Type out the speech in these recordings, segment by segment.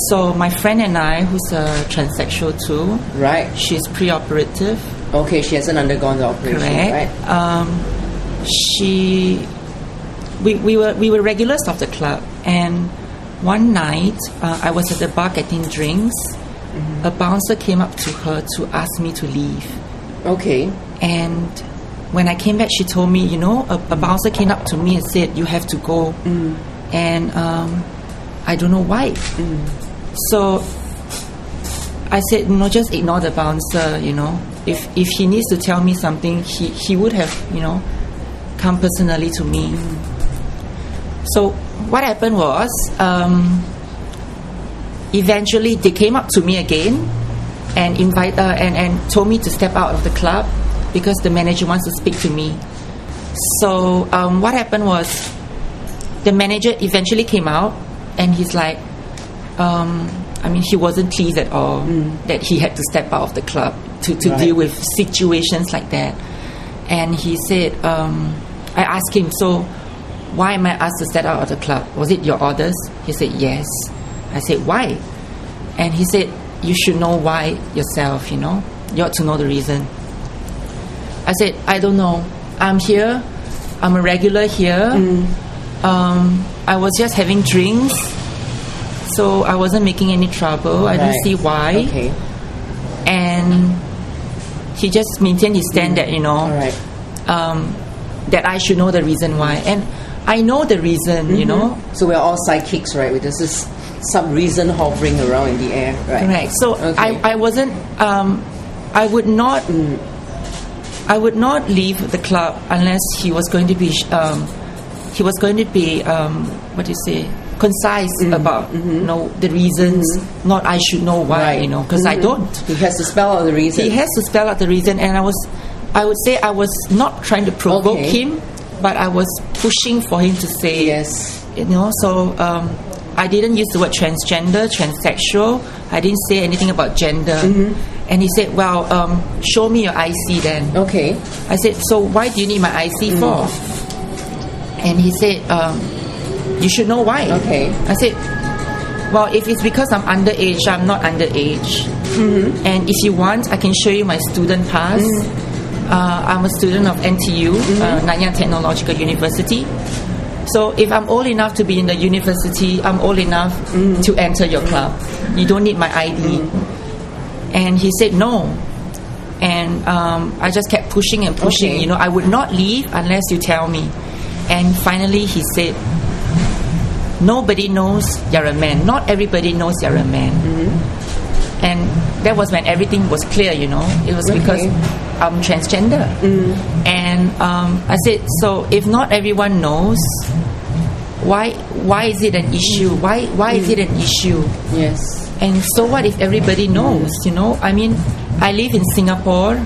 So my friend and I, who's a transsexual too, Right. she's pre-operative. Okay, she hasn't undergone the operation, Correct. right? We were regulars of the club, and one night I was at the bar getting drinks. A bouncer came up to her to ask me to leave. Okay. And when I came back, she told me, a bouncer came up to me and said, you have to go. And I don't know why. So I said, no, just ignore the bouncer, If he needs to tell me something, he would have, come personally to me. So what happened was, eventually they came up to me again and and told me to step out of the club because the manager wants to speak to me. So what happened was, the manager eventually came out and he's like, he wasn't pleased at all that he had to step out of the club to deal with situations like that. And he said, I asked him, so why am I asked to step out of the club? Was it your orders? He said, yes. I said, why? And he said, you should know why yourself, you ought to know the reason. I said, I don't know. I'm here. I'm a regular here. I was just having drinks, so I wasn't making any trouble. I didn't see why. Okay. And he just maintained his stand that, that I should know the reason why. And I know the reason, So we're all psychics, right? This is some reason hovering around in the air, right? Correct. So I wasn't. I would not. I would not leave the club unless he was going to be. What do you say? Concise about the reasons. Not I should know why, because I don't. He has to spell out the reason. He has to spell out the reason, and I would say I was not trying to provoke him, but I was pushing for him to say. Yes. So I didn't use the word transgender, transsexual. I didn't say anything about gender. And he said, well, show me your IC then. Okay. I said, so why do you need my IC for? And he said, you should know why. Okay. I said, well, if it's because I'm underage, I'm not underage. And if you want, I can show you my student pass. I'm a student of NTU, Nanyang Technological University. So if I'm old enough to be in the university, I'm old enough to enter your club. You don't need my ID. And he said no. And I just kept pushing and pushing. Okay. I would not leave unless you tell me. And finally he said, nobody knows you're a man. Not everybody knows you're a man. And that was when everything was clear, It was because I'm transgender. And I said, so if not everyone knows, why is it an issue? Why is it an issue? Yes. And so what if everybody knows, I live in Singapore.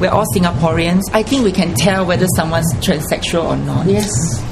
We're all Singaporeans. I think we can tell whether someone's transsexual or not. Yes.